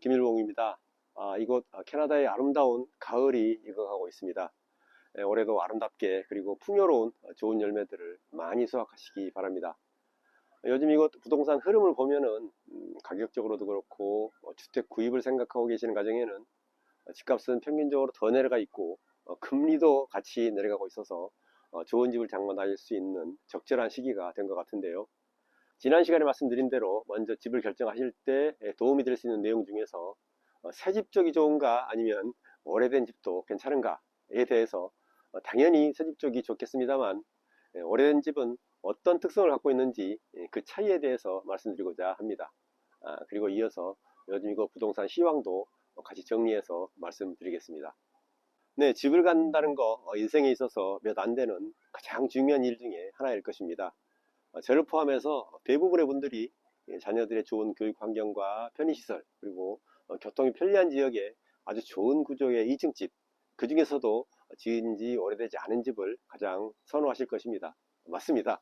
김일봉입니다. 이곳 캐나다의 아름다운 가을이 익어가고 있습니다. 올해도 아름답게 그리고 풍요로운 좋은 열매들을 많이 수확하시기 바랍니다. 요즘 이곳 부동산 흐름을 보면은 가격적으로도 그렇고 주택 구입을 생각하고 계시는 가정에는 집값은 평균적으로 더 내려가 있고 금리도 같이 내려가고 있어서 좋은 집을 장만하실 수 있는 적절한 시기가 된 것 같은데요. 지난 시간에 말씀드린 대로 먼저 집을 결정하실 때 도움이 될 수 있는 내용 중에서 새 집 쪽이 좋은가 아니면 오래된 집도 괜찮은가에 대해서 당연히 새 집 쪽이 좋겠습니다만 오래된 집은 어떤 특성을 갖고 있는지 그 차이에 대해서 말씀드리고자 합니다. 그리고 이어서 요즘 이거 부동산 시황도 같이 정리해서 말씀드리겠습니다. 네, 집을 갖는다는 거 인생에 있어서 몇 안 되는 가장 중요한 일 중에 하나일 것입니다. 저를 포함해서 대부분의 분들이 자녀들의 좋은 교육 환경과 편의시설 그리고 교통이 편리한 지역에 아주 좋은 구조의 2층 집, 그 중에서도 지은 지 오래되지 않은 집을 가장 선호하실 것입니다. 맞습니다.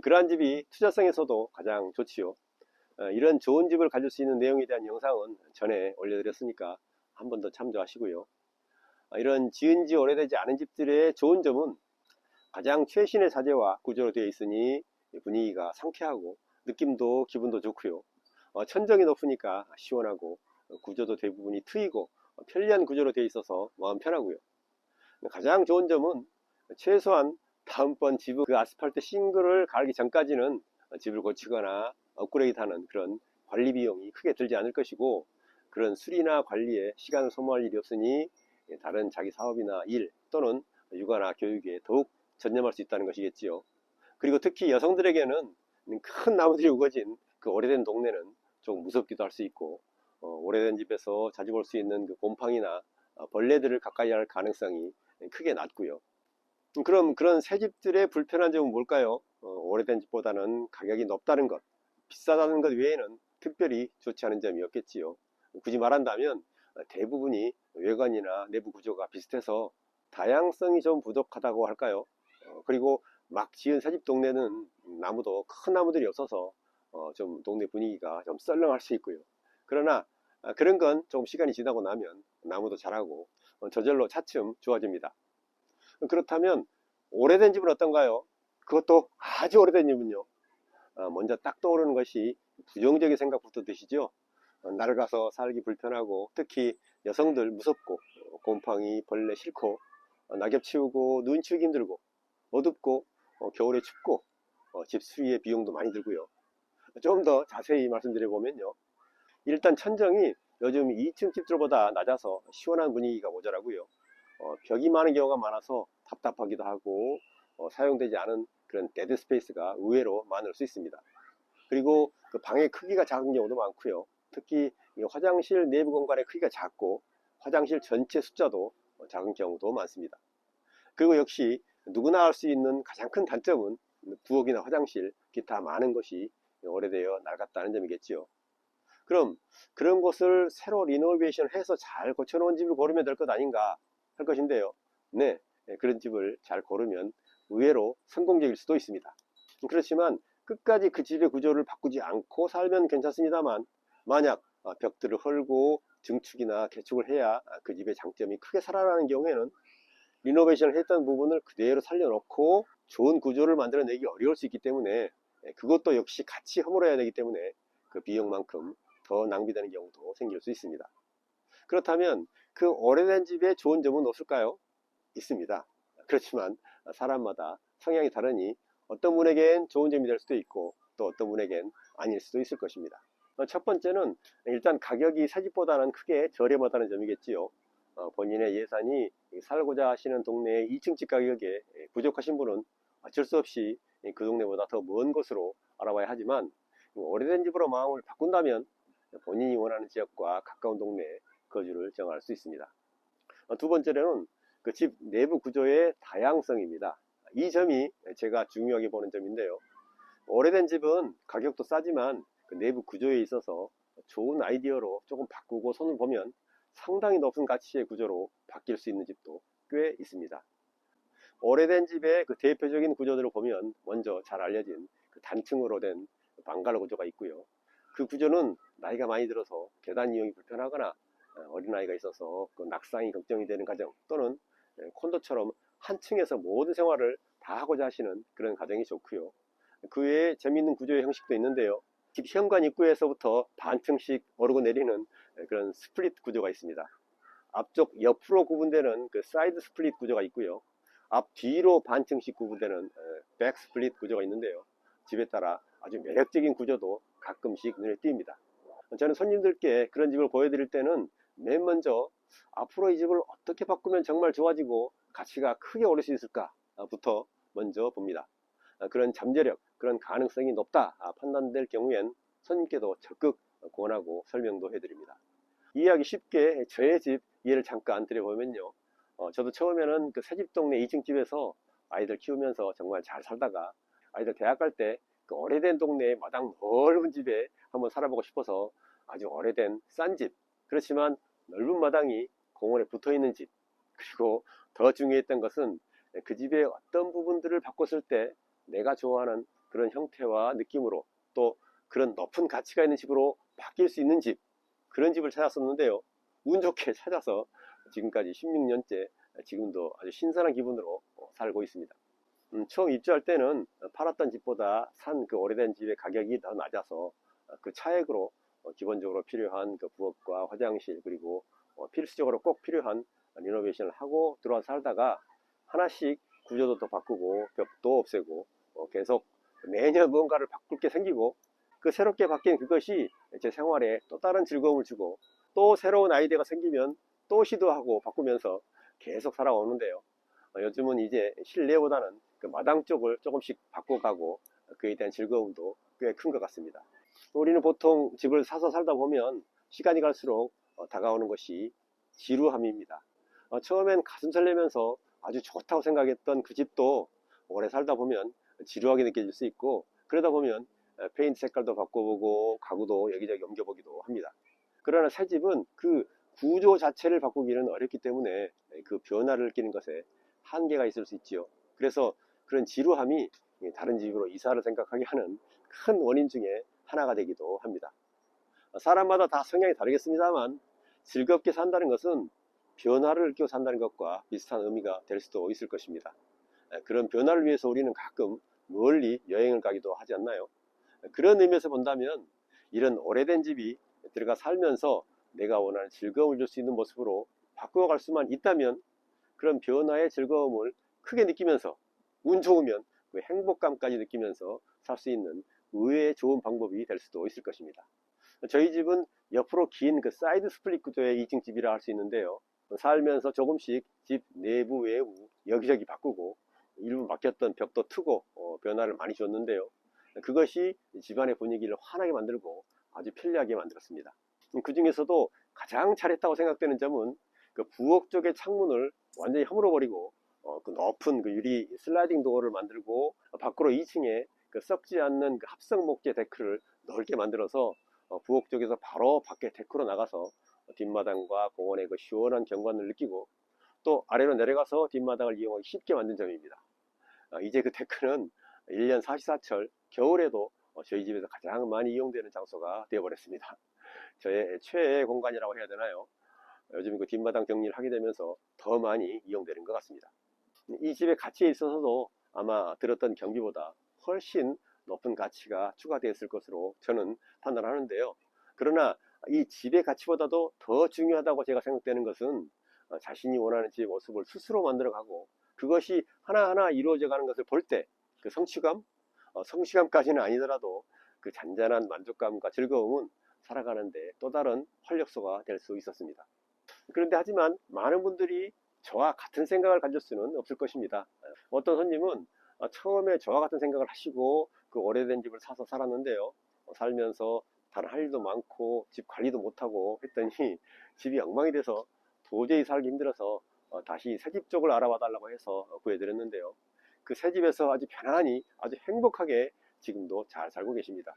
그러한 집이 투자성에서도 가장 좋지요. 이런 좋은 집을 가질 수 있는 내용에 대한 영상은 전에 올려드렸으니까 한 번 더 참조하시고요. 이런 지은 지 오래되지 않은 집들의 좋은 점은 가장 최신의 자재와 구조로 되어 있으니 분위기가 상쾌하고 느낌도 기분도 좋고요. 천정이 높으니까 시원하고 구조도 대부분이 트이고 편리한 구조로 되어 있어서 마음 편하고요. 가장 좋은 점은 최소한 다음번 집은 그 아스팔트 싱글을 갈기 전까지는 집을 고치거나 업그레이드하는 그런 관리 비용이 크게 들지 않을 것이고, 그런 수리나 관리에 시간을 소모할 일이 없으니 다른 자기 사업이나 일 또는 육아나 교육에 더욱 전념할 수 있다는 것이겠지요. 그리고 특히 여성들에게는 큰 나무들이 우거진 그 오래된 동네는 좀 무섭기도 할 수 있고, 오래된 집에서 자주 볼 수 있는 그 곰팡이나 벌레들을 가까이 할 가능성이 크게 낮고요. 그럼 그런 새 집들의 불편한 점은 뭘까요? 오래된 집보다는 가격이 높다는 것, 비싸다는 것 외에는 특별히 좋지 않은 점이 없겠지요. 굳이 말한다면 대부분이 외관이나 내부 구조가 비슷해서 다양성이 좀 부족하다고 할까요? 그리고 막 지은 새집 동네는 나무도 큰 나무들이 없어서 좀 동네 분위기가 좀 썰렁할 수 있고요. 그러나 그런 건 조금 시간이 지나고 나면 나무도 자라고 저절로 차츰 좋아집니다. 그렇다면 오래된 집은 어떤가요? 그것도 아주 오래된 집은요, 먼저 딱 떠오르는 것이 부정적인 생각부터 드시죠. 낡아서 살기 불편하고 특히 여성들 무섭고 곰팡이 벌레 싫고 낙엽 치우고 눈 치우기 힘들고 어둡고 겨울에 춥고 집 수리의 비용도 많이 들고요. 좀 더 자세히 말씀드려 보면요, 일단 천정이 요즘 2층 집들보다 낮아서 시원한 분위기가 모자라고요. 벽이 많은 경우가 많아서 답답하기도 하고 사용되지 않은 그런 데드 스페이스가 의외로 많을 수 있습니다. 그리고 그 방의 크기가 작은 경우도 많고요. 특히 화장실 내부 공간의 크기가 작고 화장실 전체 숫자도 작은 경우도 많습니다. 그리고 역시 누구나 알 수 있는 가장 큰 단점은 부엌이나 화장실, 기타 많은 것이 오래되어 낡았다는 점이겠지요. 그럼 그런 곳을 새로 리노베이션 해서 잘 고쳐놓은 집을 고르면 될 것 아닌가 할 것인데요. 네, 그런 집을 잘 고르면 의외로 성공적일 수도 있습니다. 그렇지만 끝까지 그 집의 구조를 바꾸지 않고 살면 괜찮습니다만, 만약 벽들을 헐고 증축이나 개축을 해야 그 집의 장점이 크게 살아나는 경우에는 리노베이션을 했던 부분을 그대로 살려놓고 좋은 구조를 만들어내기 어려울 수 있기 때문에 그것도 역시 같이 허물어야 되기 때문에 그 비용만큼 더 낭비되는 경우도 생길 수 있습니다. 그렇다면 그 오래된 집의 좋은 점은 없을까요? 있습니다. 그렇지만 사람마다 성향이 다르니 어떤 분에겐 좋은 점이 될 수도 있고 또 어떤 분에겐 아닐 수도 있을 것입니다. 첫 번째는 일단 가격이 새 집보다는 크게 저렴하다는 점이겠지요. 본인의 예산이 살고자 하시는 동네의 2층 집 가격에 부족하신 분은 어쩔 수 없이 그 동네보다 더 먼 곳으로 알아봐야 하지만, 오래된 집으로 마음을 바꾼다면 본인이 원하는 지역과 가까운 동네에 거주를 정할 수 있습니다. 두 번째로는 그 집 내부 구조의 다양성입니다. 이 점이 제가 중요하게 보는 점인데요. 오래된 집은 가격도 싸지만 그 내부 구조에 있어서 좋은 아이디어로 조금 바꾸고 손을 보면 상당히 높은 가치의 구조로 바뀔 수 있는 집도 꽤 있습니다. 오래된 집의 그 대표적인 구조들을 보면 먼저 잘 알려진 그 단층으로 된 방갈로 구조가 있고요. 그 구조는 나이가 많이 들어서 계단 이용이 불편하거나 어린아이가 있어서 그 낙상이 걱정이 되는 가정, 또는 콘도처럼 한 층에서 모든 생활을 다 하고자 하시는 그런 가정이 좋고요. 그 외에 재미있는 구조의 형식도 있는데요. 집 현관 입구에서부터 반층씩 오르고 내리는 그런 스플릿 구조가 있습니다. 앞쪽 옆으로 구분되는 그 사이드 스플릿 구조가 있고요. 앞 뒤로 반층씩 구분되는 백 스플릿 구조가 있는데요. 집에 따라 아주 매력적인 구조도 가끔씩 눈에 띕니다. 저는 손님들께 그런 집을 보여드릴 때는 맨 먼저 앞으로 이 집을 어떻게 바꾸면 정말 좋아지고 가치가 크게 오를 수 있을까부터 먼저 봅니다. 그런 잠재력, 그런 가능성이 높다 판단될 경우엔 손님께도 적극 권하고 설명도 해드립니다. 이해하기 쉽게 저의 집 예를 잠깐 드려보면요. 저도 처음에는 그 새집 동네 2층 집에서 아이들 키우면서 정말 잘 살다가 아이들 대학 갈 때 그 오래된 동네 마당 넓은 집에 한번 살아보고 싶어서 아주 오래된 싼 집, 그렇지만 넓은 마당이 공원에 붙어 있는 집, 그리고 더 중요했던 것은 그 집의 어떤 부분들을 바꿨을 때 내가 좋아하는 그런 형태와 느낌으로 또 그런 높은 가치가 있는 집으로 바뀔 수 있는 집, 그런 집을 찾았었는데요. 운 좋게 찾아서 지금까지 16년째 지금도 아주 신선한 기분으로 살고 있습니다. 처음 입주할 때는 팔았던 집보다 산 그 오래된 집의 가격이 더 낮아서 그 차액으로 기본적으로 필요한 그 부엌과 화장실, 그리고 필수적으로 꼭 필요한 리노베이션을 하고 들어와 살다가 하나씩 구조도 더 바꾸고 벽도 없애고 계속 매년 무언가를 바꿀 게 생기고, 그 새롭게 바뀐 그것이 제 생활에 또 다른 즐거움을 주고, 또 새로운 아이디어가 생기면 또 시도하고 바꾸면서 계속 살아오는데요. 요즘은 이제 실내보다는 그 마당 쪽을 조금씩 바꿔가고 그에 대한 즐거움도 꽤 큰 것 같습니다. 우리는 보통 집을 사서 살다 보면 시간이 갈수록 다가오는 것이 지루함입니다. 처음엔 가슴 설레면서 아주 좋다고 생각했던 그 집도 오래 살다 보면 지루하게 느껴질 수 있고, 그러다 보면 페인트 색깔도 바꿔보고 가구도 여기저기 옮겨보기도 합니다. 그러나 새 집은 그 구조 자체를 바꾸기는 어렵기 때문에 그 변화를 느끼는 것에 한계가 있을 수 있지요. 그래서 그런 지루함이 다른 집으로 이사를 생각하게 하는 큰 원인 중에 하나가 되기도 합니다. 사람마다 다 성향이 다르겠습니다만 즐겁게 산다는 것은 변화를 느끼고 산다는 것과 비슷한 의미가 될 수도 있을 것입니다. 그런 변화를 위해서 우리는 가끔 멀리 여행을 가기도 하지 않나요? 그런 의미에서 본다면 이런 오래된 집이 들어가 살면서 내가 원하는 즐거움을 줄 수 있는 모습으로 바꾸어갈 수만 있다면 그런 변화의 즐거움을 크게 느끼면서 운 좋으면 그 행복감까지 느끼면서 살 수 있는 의외의 좋은 방법이 될 수도 있을 것입니다. 저희 집은 옆으로 긴 그 사이드 스플릿 구조의 2층 집이라 할 수 있는데요. 살면서 조금씩 집 내부 외부 여기저기 바꾸고 일부 막혔던 벽도 트고 변화를 많이 줬는데요. 그것이 집안의 분위기를 환하게 만들고 아주 편리하게 만들었습니다. 그 중에서도 가장 잘했다고 생각되는 점은 그 부엌 쪽의 창문을 완전히 허물어버리고 그 높은 그 유리 슬라이딩 도어를 만들고 밖으로 2층에 그 썩지 않는 그 합성 목재 데크를 넓게 만들어서 부엌 쪽에서 바로 밖에 데크로 나가서 뒷마당과 공원의 그 시원한 경관을 느끼고 또 아래로 내려가서 뒷마당을 이용하기 쉽게 만든 점입니다. 이제 그 데크는 1년 44철 겨울에도 저희 집에서 가장 많이 이용되는 장소가 되어버렸습니다. 저의 최애 공간이라고 해야 되나요? 요즘 그 뒷마당 정리를 하게 되면서 더 많이 이용되는 것 같습니다. 이 집의 가치에 있어서도 아마 들었던 경비보다 훨씬 높은 가치가 추가되었을 것으로 저는 판단하는데요. 그러나 이 집의 가치보다도 더 중요하다고 제가 생각되는 것은 자신이 원하는 집의 모습을 스스로 만들어가고 그것이 하나하나 이루어져 가는 것을 볼 때 그 성취감, 성취감까지는 아니더라도 그 잔잔한 만족감과 즐거움은 살아가는데 또 다른 활력소가 될 수 있었습니다. 그런데 하지만 많은 분들이 저와 같은 생각을 가질 수는 없을 것입니다. 어떤 손님은 처음에 저와 같은 생각을 하시고 그 오래된 집을 사서 살았는데요. 살면서 다른 할 일도 많고 집 관리도 못하고 했더니 집이 엉망이 돼서 도저히 살기 힘들어서 다시 새 집 쪽을 알아봐 달라고 해서 구해드렸는데요. 그 새 집에서 아주 편안히 아주 행복하게 지금도 잘 살고 계십니다.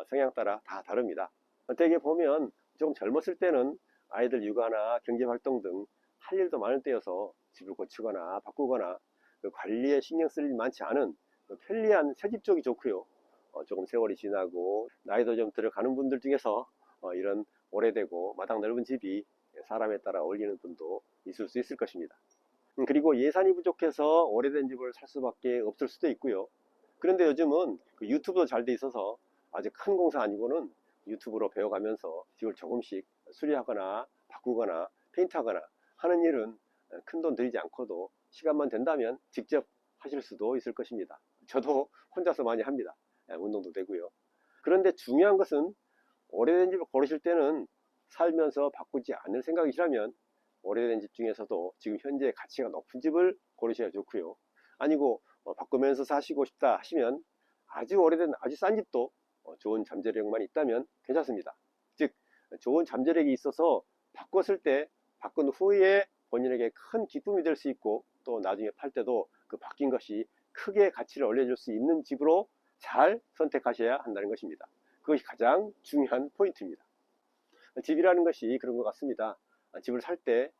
성향 따라 다 다릅니다. 어떻게 보면 조금 젊었을 때는 아이들 육아나 경제활동 등 할 일도 많을 때여서 집을 고치거나 바꾸거나 그 관리에 신경 쓸 일이 많지 않은 그 편리한 새집 쪽이 좋고요. 조금 세월이 지나고 나이도 좀 들어가는 분들 중에서 이런 오래되고 마당 넓은 집이 사람에 따라 어울리는 분도 있을 수 있을 것입니다. 그리고 예산이 부족해서 오래된 집을 살 수밖에 없을 수도 있고요. 그런데 요즘은 그 유튜브도 잘 돼 있어서 아주 큰 공사 아니고는 유튜브로 배워가면서 집을 조금씩 수리하거나 바꾸거나 페인트하거나 하는 일은 큰 돈 들이지 않고도 시간만 된다면 직접 하실 수도 있을 것입니다. 저도 혼자서 많이 합니다. 운동도 되고요. 그런데 중요한 것은 오래된 집을 고르실 때는 살면서 바꾸지 않을 생각이시라면 오래된 집 중에서도 지금 현재 가치가 높은 집을 고르셔야 좋고요. 아니고 바꾸면서 사시고 싶다 하시면 아주 오래된 아주 싼 집도 좋은 잠재력만 있다면 괜찮습니다. 즉 좋은 잠재력이 있어서 바꿨을 때 바꾼 후에 본인에게 큰 기쁨이 될 수 있고 또 나중에 팔 때도 그 바뀐 것이 크게 가치를 올려줄 수 있는 집으로 잘 선택하셔야 한다는 것입니다. 그것이 가장 중요한 포인트입니다. 집이라는 것이 그런 것 같습니다. 집을 살 때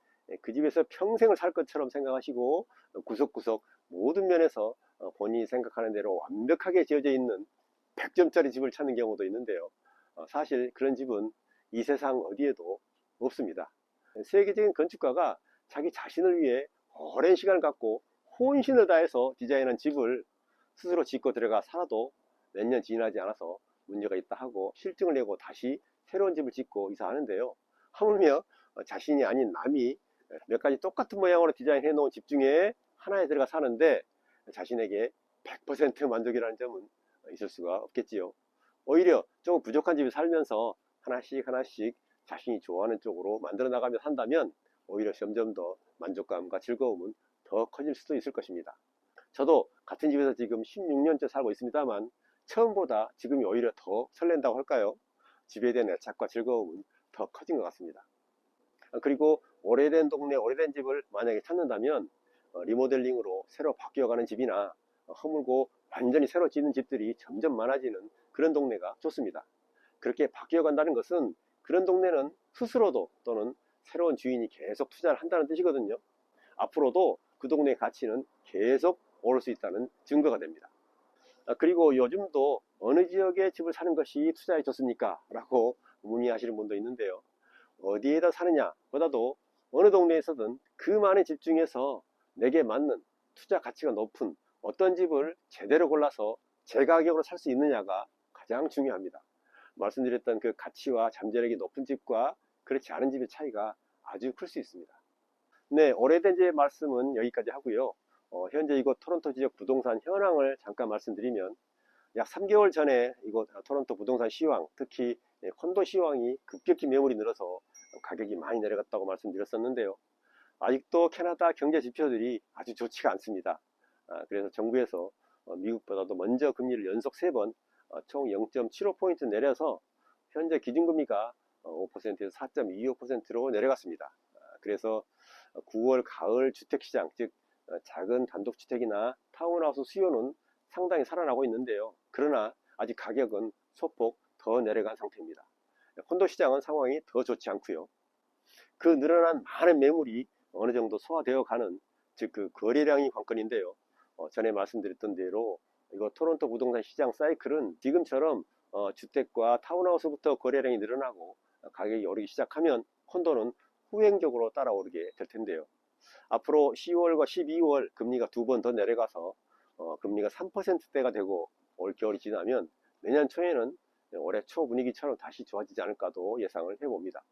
그 집에서 평생을 살 것처럼 생각하시고 구석구석 모든 면에서 본인이 생각하는 대로 완벽하게 지어져 있는 100점짜리 집을 찾는 경우도 있는데요. 사실 그런 집은 이 세상 어디에도 없습니다. 세계적인 건축가가 자기 자신을 위해 오랜 시간을 갖고 혼신을 다해서 디자인한 집을 스스로 짓고 들어가 살아도 몇 년 지나지 않아서 문제가 있다 하고 실증을 내고 다시 새로운 집을 짓고 이사하는데요. 하물며 자신이 아닌 남이 몇 가지 똑같은 모양으로 디자인해 놓은 집 중에 하나에 들어가 사는데 자신에게 100% 만족이라는 점은 있을 수가 없겠지요. 오히려 좀 부족한 집에 살면서 하나씩 하나씩 자신이 좋아하는 쪽으로 만들어 나가며 산다면 오히려 점점 더 만족감과 즐거움은 더 커질 수도 있을 것입니다. 저도 같은 집에서 지금 16년째 살고 있습니다만 처음보다 지금이 오히려 더 설렌다고 할까요? 집에 대한 애착과 즐거움은 더 커진 것 같습니다. 그리고 오래된 동네, 오래된 집을 만약에 찾는다면 리모델링으로 새로 바뀌어가는 집이나 허물고 완전히 새로 짓는 집들이 점점 많아지는 그런 동네가 좋습니다. 그렇게 바뀌어간다는 것은 그런 동네는 스스로도 또는 새로운 주인이 계속 투자를 한다는 뜻이거든요. 앞으로도 그 동네의 가치는 계속 오를 수 있다는 증거가 됩니다. 그리고 요즘도 어느 지역에 집을 사는 것이 투자에 좋습니까? 라고 문의하시는 분도 있는데요. 어디에다 사느냐 보다도 어느 동네에서든 그 많은 집 중에서 내게 맞는 투자 가치가 높은 어떤 집을 제대로 골라서 제 가격으로 살 수 있느냐가 가장 중요합니다. 말씀드렸던 그 가치와 잠재력이 높은 집과 그렇지 않은 집의 차이가 아주 클 수 있습니다. 네, 오래된 집의 말씀은 여기까지 하고요. 현재 이곳 토론토 지역 부동산 현황을 잠깐 말씀드리면 약 3개월 전에 이곳 토론토 부동산 시황, 특히 콘도 시황이 급격히 매물이 늘어서 가격이 많이 내려갔다고 말씀드렸었는데요. 아직도 캐나다 경제 지표들이 아주 좋지가 않습니다. 그래서 정부에서 미국보다도 먼저 금리를 연속 3번 총 0.75포인트 내려서 현재 기준금리가 5%에서 4.25%로 내려갔습니다. 그래서 9월 가을 주택시장, 즉 작은 단독주택이나 타운하우스 수요는 상당히 살아나고 있는데요. 그러나 아직 가격은 소폭 더 내려간 상태입니다. 콘도 시장은 상황이 더 좋지 않고요. 그 늘어난 많은 매물이 어느 정도 소화되어 가는, 즉 그 거래량이 관건인데요. 전에 말씀드렸던 대로 이거 토론토 부동산 시장 사이클은 지금처럼 주택과 타운하우스부터 거래량이 늘어나고 가격이 오르기 시작하면 콘도는 후행적으로 따라오르게 될 텐데요. 앞으로 10월과 12월 금리가 2번 더 내려가서 금리가 3%대가 되고 올겨울이 지나면 내년 초에는 올해 초 분위기처럼 다시 좋아지지 않을까도 예상을 해봅니다.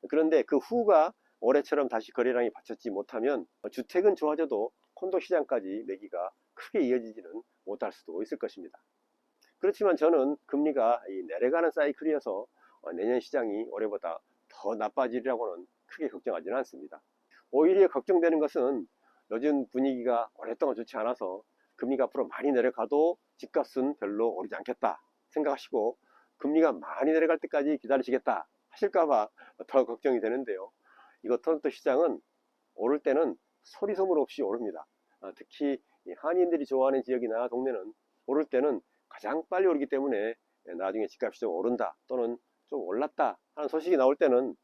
그런데 그 후가 올해처럼 다시 거래량이 받쳐지지 못하면 주택은 좋아져도 콘도 시장까지 매기가 크게 이어지지는 못할 수도 있을 것입니다. 그렇지만 저는 금리가 내려가는 사이클이어서 내년 시장이 올해보다 더 나빠지리라고는 크게 걱정하지는 않습니다. 오히려 걱정되는 것은 요즘 분위기가 오랫동안 좋지 않아서 금리가 앞으로 많이 내려가도 집값은 별로 오르지 않겠다 생각하시고 금리가 많이 내려갈 때까지 기다리시겠다 하실까봐 더 걱정이 되는데요. 이거 토론토 시장은 오를 때는 소리 소문 없이 오릅니다. 특히 한인들이 좋아하는 지역이나 동네는 오를 때는 가장 빨리 오르기 때문에 나중에 집값이 좀 오른다 또는 좀 올랐다 하는 소식이 나올 때는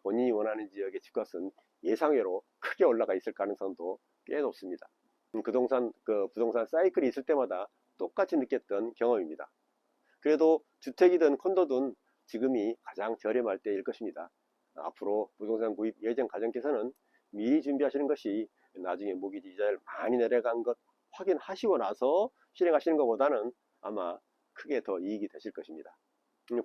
본인이 원하는 지역의 집값은 예상외로 크게 올라가 있을 가능성도 꽤 높습니다. 그 부동산 사이클이 있을 때마다 똑같이 느꼈던 경험입니다. 그래도 주택이든 콘도든 지금이 가장 저렴할 때일 것입니다. 앞으로 부동산 구입 예정 가정께서는 미리 준비하시는 것이 나중에 모기지 이자율 많이 내려간 것 확인하시고 나서 실행하시는 것보다는 아마 크게 더 이익이 되실 것입니다.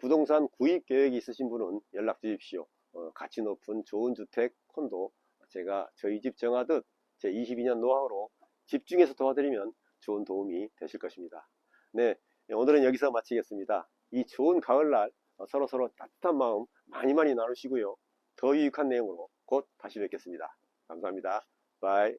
부동산 구입 계획이 있으신 분은 연락 주십시오. 가치 높은 좋은 주택 콘도 제가 저희 집 정하듯 제 22년 노하우로 집중해서 도와드리면 좋은 도움이 되실 것입니다. 네, 오늘은 여기서 마치겠습니다. 이 좋은 가을날 서로서로 따뜻한 마음 많이 나누시고요. 더 유익한 내용으로 곧 다시 뵙겠습니다. 감사합니다. 바이.